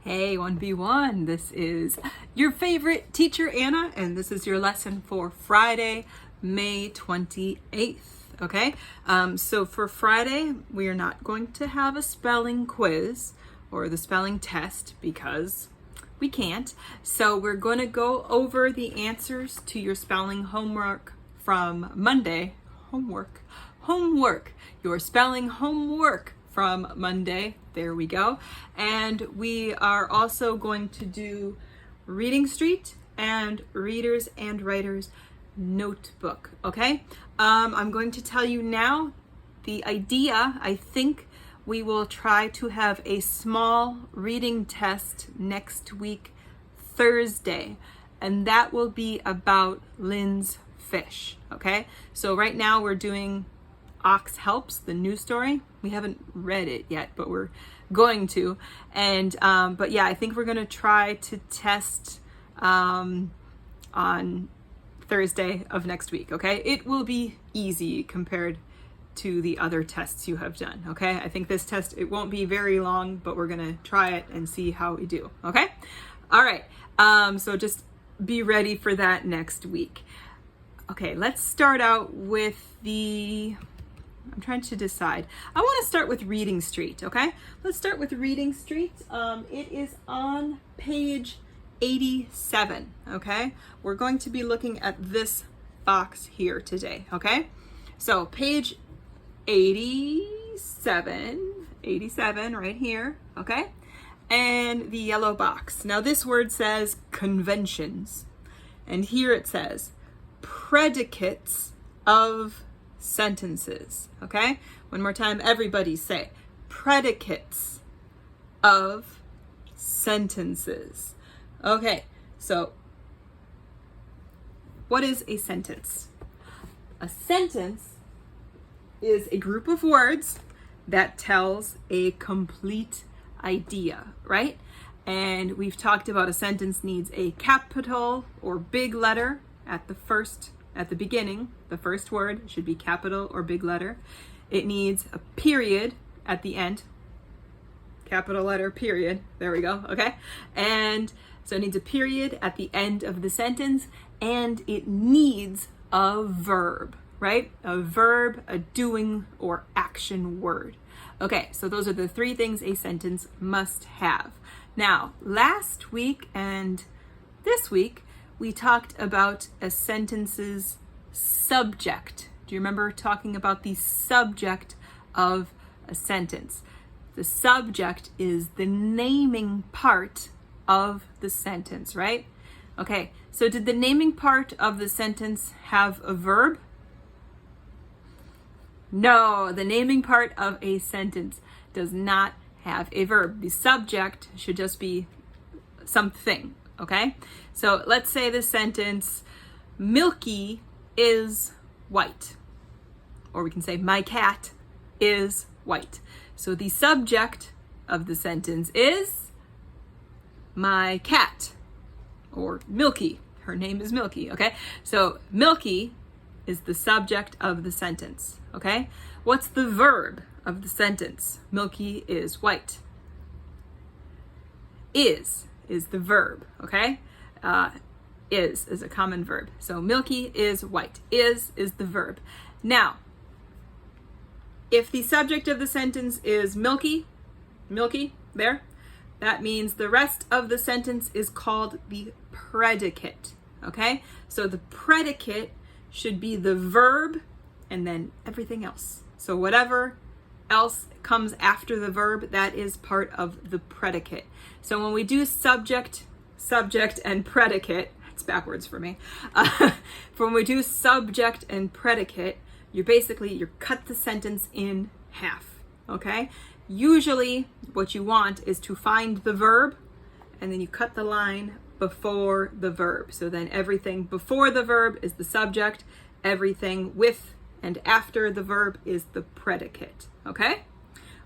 Hey 1B-1, this is your favorite teacher Anna, and this is your lesson for Friday, May 28th, okay? So for Friday, we are not going to have a spelling quiz or the spelling test because we can't. So we're going to go over the answers to your spelling homework from Monday. Homework, your spelling homework from Monday. There we go. And we are also going to do Reading Street and Readers and Writers Notebook, okay? I'm going to tell you now the idea. I think we will try to have a small reading test next week, Thursday, and that will be about Lynn's fish, okay? So right now we're doing Ox Helps, the news story. We haven't read it yet, but we're going to. And but yeah, I think we're gonna try to test on Thursday of next week, okay? It will be easy compared to the other tests you have done, okay? I think this test, it won't be very long, but we're gonna try it and see how we do, okay? All right, so just be ready for that next week. Okay, let's start out with I'm trying to decide. I want to start with Reading Street, okay? Let's start with Reading Street. It is on page 87, okay? We're going to be looking at this box here today, okay? So page 87 right here, okay? And the yellow box. Now this word says conventions, and here it says predicates of sentences, okay? One more time, everybody say predicates of sentences. Okay, so what is a sentence? A sentence is a group of words that tells a complete idea, right? And we've talked about a sentence needs a capital or big letter at the beginning. The first word should be capital or big letter. It needs a period at the end. Capital letter, period. There we go, okay? And so it needs a period at the end of the sentence, and it needs a verb, right? A verb, a doing or action word. Okay, so those are the three things a sentence must have. Now, last week and this week, we talked about a sentence's subject. Do you remember talking about the subject of a sentence? The subject is the naming part of the sentence, right? Okay, so did the naming part of the sentence have a verb? No, the naming part of a sentence does not have a verb. The subject should just be something, okay? So let's say the sentence, Milky is white. Or we can say, my cat is white. So the subject of the sentence is my cat, or Milky. Her name is Milky, okay? So Milky is the subject of the sentence, okay? What's the verb of the sentence? Milky is white. Is the verb, okay? Is a common verb. So Milky is white. Is the verb. Now, if the subject of the sentence is Milky, there, that means the rest of the sentence is called the predicate, okay? So the predicate should be the verb and then everything else. So whatever else comes after the verb, that is part of the predicate. So when we do subject, and predicate, it's backwards for me. For when we do subject and predicate, you cut the sentence in half, okay? Usually what you want is to find the verb and then you cut the line before the verb. So then everything before the verb is the subject, everything with and after the verb is the predicate, okay?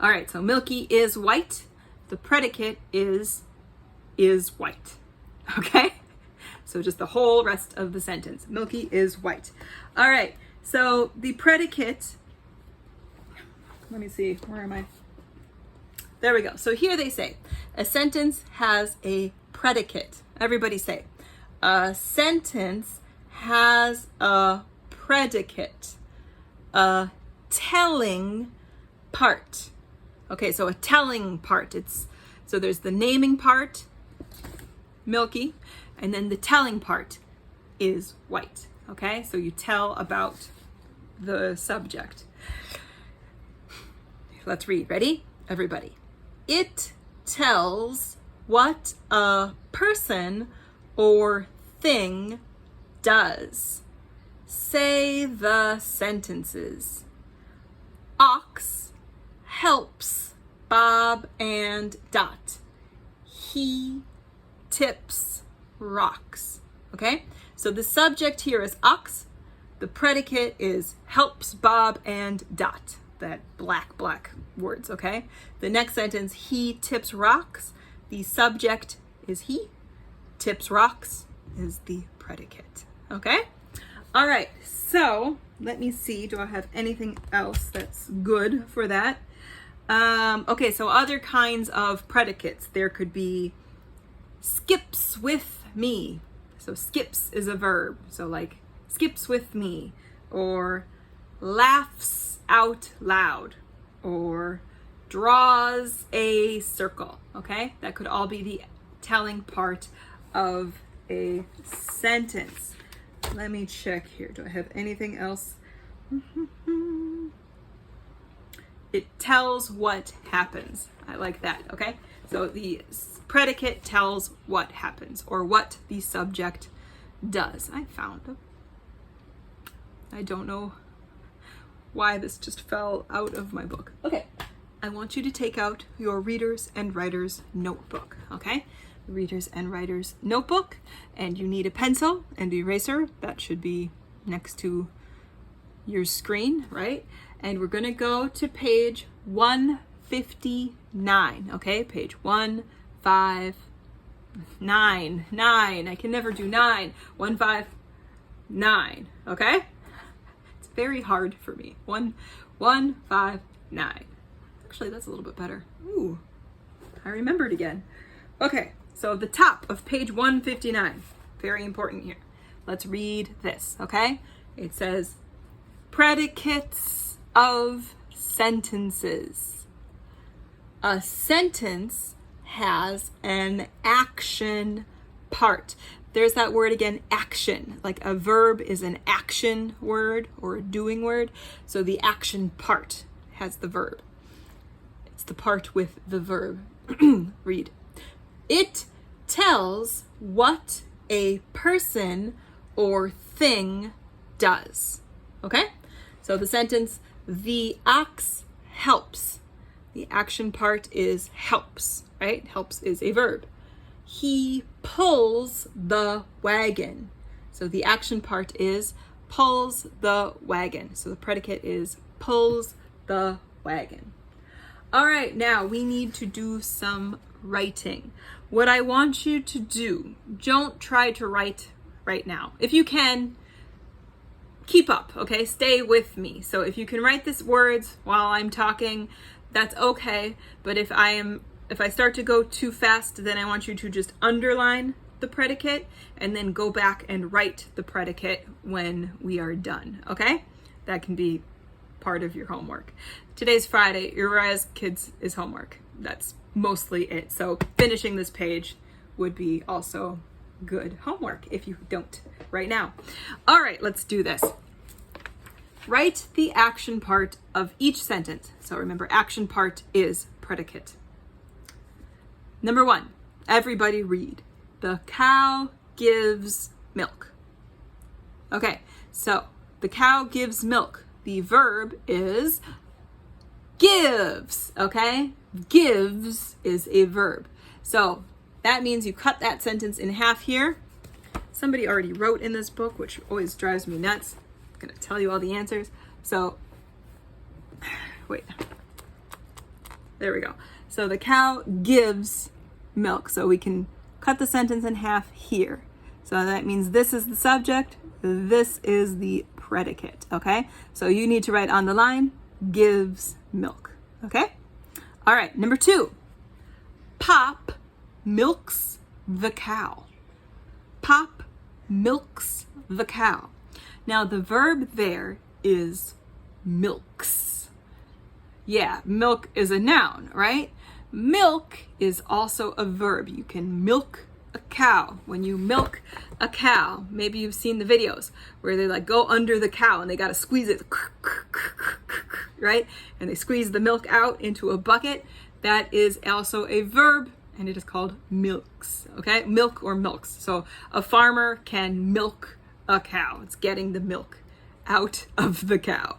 All right, so Milky is white. The predicate is white, okay? So just the whole rest of the sentence. Milky is white. All right, so the predicate, let me see, where am I? There we go. So here they say, a sentence has a predicate. Everybody say, a sentence has a predicate, a telling part. Okay, so a telling part. So there's the naming part, Milky, and then the telling part is White. Okay, so you tell about the subject. Let's read. Ready? Everybody. It tells what a person or thing does. Say the sentences. Ox helps Bob and Dot. He tips rocks. Okay? So the subject here is ox. The predicate is helps Bob and Dot. That black words, okay? The next sentence, he tips rocks. The subject is he. Tips rocks is the predicate, okay? All right, so let me see. Do I have anything else that's good for that? Okay, so other kinds of predicates. There could be skips with me. So skips is a verb. So like skips with me, or laughs out loud, or draws a circle. Okay, that could all be the telling part of a sentence. Let me check here. Do I have anything else? It tells what happens. I like that. Okay, so the predicate tells what happens, or what the subject does. I found them. I don't know why this just fell out of my book. Okay, I want you to take out your readers and writers notebook, okay? The readers and writers notebook, and you need a pencil and eraser. That should be next to your screen, right? And we're gonna go to page 159, okay? Page 159, I can never do 9, 159, okay? Very hard for me. 159. Actually, that's a little bit better. Ooh, I remembered again. Okay, so the top of page 159. Very important here. Let's read this, okay? It says, predicates of sentences. A sentence has an action part. There's that word again, action. Like a verb is an action word or a doing word. So the action part has the verb. It's the part with the verb. Read. It tells what a person or thing does. Okay? So the sentence, the ox helps. The action part is helps, right? Helps is a verb. He pulls the wagon. So the action part is pulls the wagon. So the predicate is pulls the wagon. All right, now we need to do some writing. What I want you to do, don't try to write right now. If you can, keep up, okay? Stay with me. So if you can write these words while I'm talking, that's okay. But if I start to go too fast, then I want you to just underline the predicate and then go back and write the predicate when we are done, okay? That can be part of your homework. Today's Friday, Uriah's Kids is homework. That's mostly it. So finishing this page would be also good homework if you don't right now. All right, let's do this. Write the action part of each sentence. So remember, action part is predicate. Number 1, everybody read. The cow gives milk. Okay, so the cow gives milk. The verb is gives, okay? Gives is a verb. So that means you cut that sentence in half here. Somebody already wrote in this book, which always drives me nuts. I'm gonna tell you all the answers. So, wait. There we go. So the cow gives milk. So we can cut the sentence in half here. So that means this is the subject, this is the predicate, okay? So you need to write on the line, gives milk, okay? All right, number 2. Pop milks the cow. Pop milks the cow. Now the verb there is milks. Yeah, milk is a noun, right? Milk is also a verb. You can milk a cow. When you milk a cow, maybe you've seen the videos where they like go under the cow and they got to squeeze it, right? And they squeeze the milk out into a bucket. That is also a verb, and it is called milks, okay? Milk or milks. So a farmer can milk a cow. It's getting the milk out of the cow.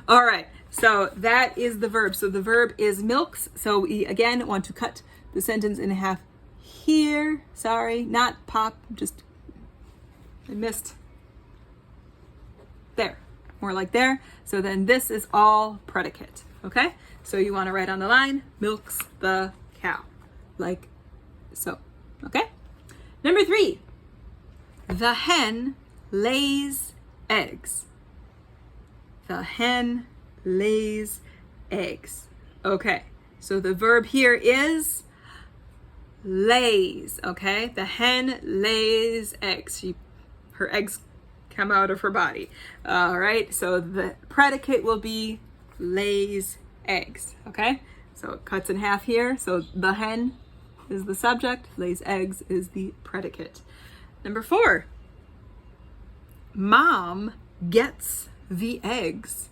All right, so that is the verb. So the verb is milks. So we, again, want to cut the sentence in half here. Sorry, not pop, just I missed. There, more like there. So then this is all predicate, okay? So you want to write on the line, milks the cow, like so, okay? Number 3, the hen lays eggs. The hen lays eggs. Okay, so the verb here is lays, okay? The hen lays eggs. Her eggs come out of her body. All right, so the predicate will be lays eggs, okay? So it cuts in half here. So the hen is the subject, lays eggs is the predicate. Number 4, Mom gets the eggs.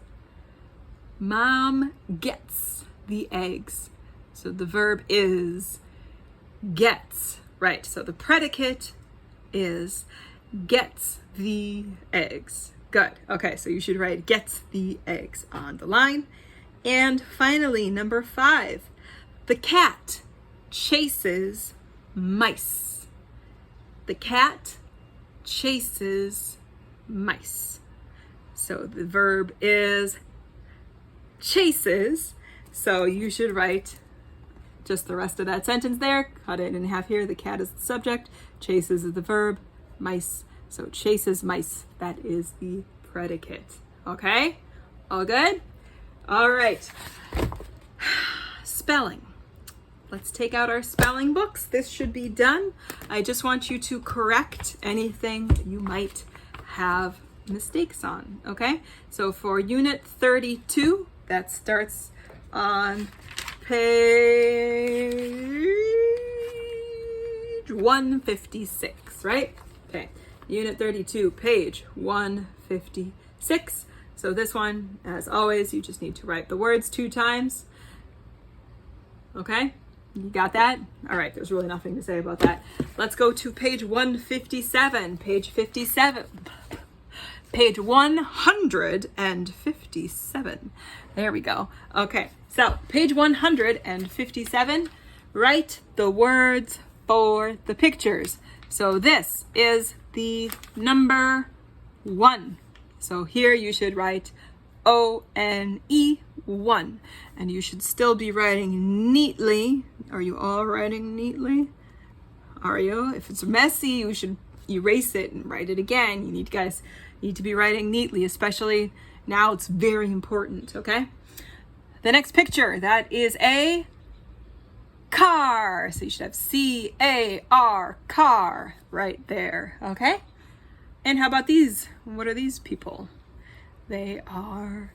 Mom gets the eggs. So the verb is gets, right? So the predicate is gets the eggs. Good. Okay, so you should write gets the eggs on the line. And finally, number 5, the cat chases mice. The cat chases mice. So the verb is chases. So you should write just the rest of that sentence there. Cut it in half here. The cat is the subject. Chases is the verb. Mice. So chases mice. That is the predicate. Okay? All good? All right. Spelling. Let's take out our spelling books. This should be done. I just want you to correct anything you might have mistakes on, okay? So for unit 32, that starts on page 156, right? Okay, unit 32, page 156. So this one, as always, you just need to write the words 2 times. Okay, you got that? All right, there's really nothing to say about that. Let's go to page 157, page 57. Page 157. There we go. Okay, so page 157, write the words for the pictures. So this is the number 1. So here you should write O-N-E, 1. And you should still be writing neatly. Are you all writing neatly? Are you? If it's messy, you should erase it and write it again. You guys need to be writing neatly, especially now. It's very important, okay? The next picture, that is a car. So you should have C-A-R, car, right there, okay? And how about these? What are these people? They are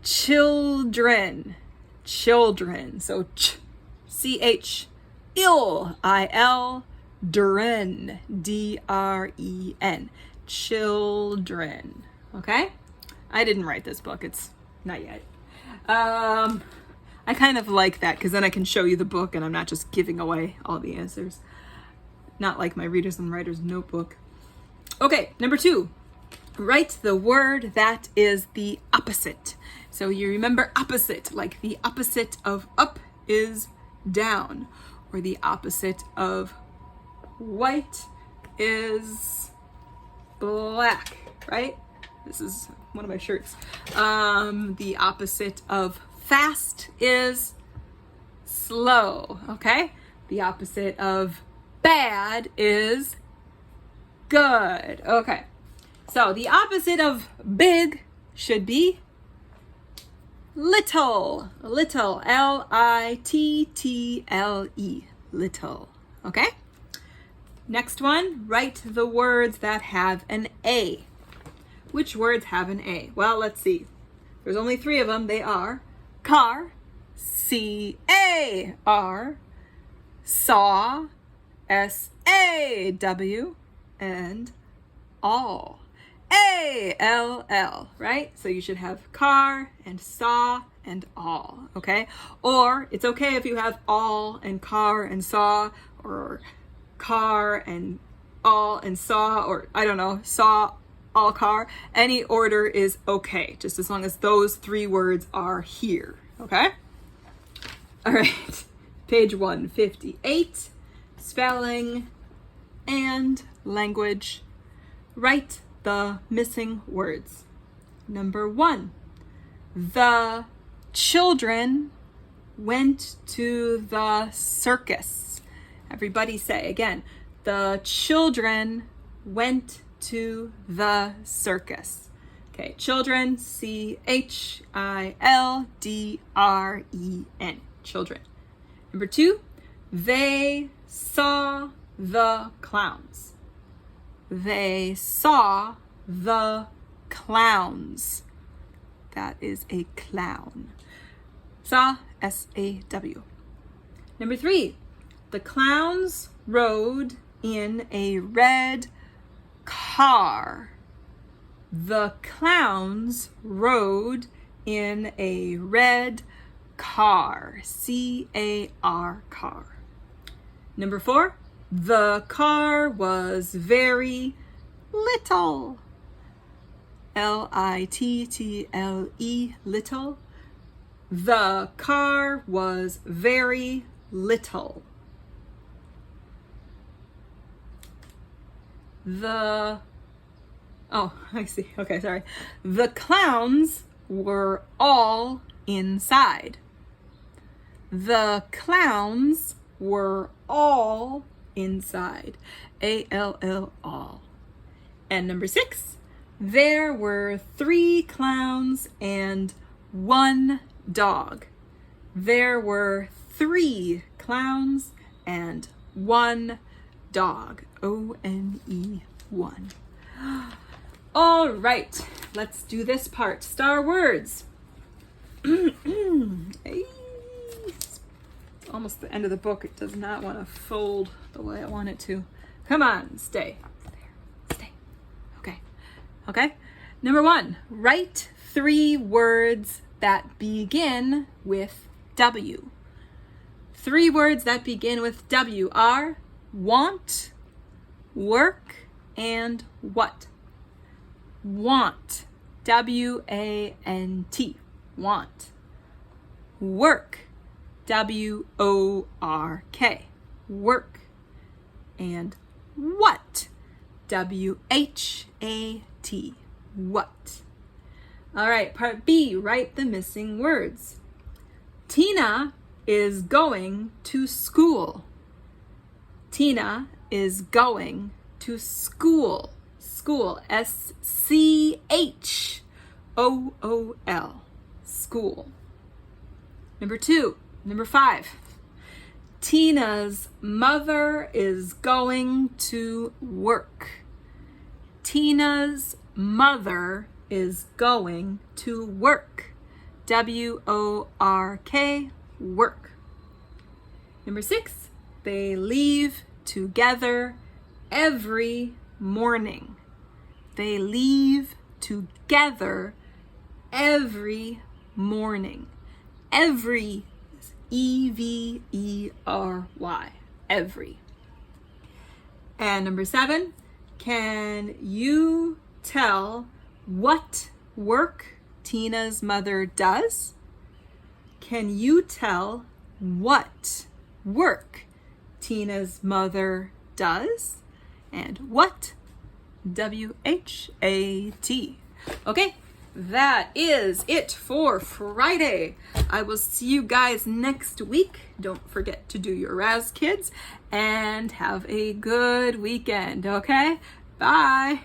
children. Children. So C-H-I-L, Dren, D-R-E-N. Children. Okay? I didn't write this book. It's not yet. I kind of like that because then I can show you the book and I'm not just giving away all the answers. Not like my Readers and Writers notebook. Okay, number 2. Write the word that is the opposite. So you remember opposite, like the opposite of up is down, or the opposite of white is black, right? This is one of my shirts. The opposite of fast is slow, okay? The opposite of bad is good. Okay. So the opposite of big should be little, little, L-I-T-T-L-E, little, okay? Next one, write the words that have an A. Which words have an A? Well, let's see. There's only 3 of them. They are car, C-A-R, saw, S-A-W, and all, A-L-L, right? So you should have car and saw and all, okay? Or it's okay if you have all and car and saw, or car and all and saw, or I don't know, saw, all, car. Any order is okay, just as long as those 3 words are here, okay? All right, page 158, spelling and language. Write the missing words. Number 1, the children went to the circus. Everybody say again, the children went to the circus. Okay, children, C-H-I-L-D-R-E-N, children. Number 2, they saw the clowns. They saw the clowns. That is a clown. Saw, S-A-W. Number 3, the clowns rode in a red car. The clowns rode in a red car. C-A-R, car. Number 4, the car was very little. L-I-T-T-L-E, little. The car was very little. I see. Okay, sorry. The clowns were all inside. The clowns were all inside. A-L-L, all. And number 6, there were 3 clowns and 1 dog. There were 3 clowns and 1 dog. O-N-E, 1. All right, let's do this part. Star words. It's almost the end of the book. It does not want to fold the way I want it to. Come on, stay. Stay. Okay. Number 1, write 3 words that begin with W. 3 words that begin with W are want, work, and what? Want. W-A-N-T. Want. Work. W-O-R-K. Work. And what? W-H-A-T. What? All right, part B, write the missing words. Tina is going to school. Tina is going to school. School, S-C-H-O-O-L, school. Number 5, Tina's mother is going to work. Tina's mother is going to work. W-O-R-K, work. Number 6, they leave together every morning. They leave together every morning. Every is E-V-E-R-Y. Every. And number 7, can you tell what work Tina's mother does? Can you tell what work Tina's mother does? And what? W-H-A-T. Okay, that is it for Friday. I will see you guys next week. Don't forget to do your Raz Kids and have a good weekend, okay? Bye.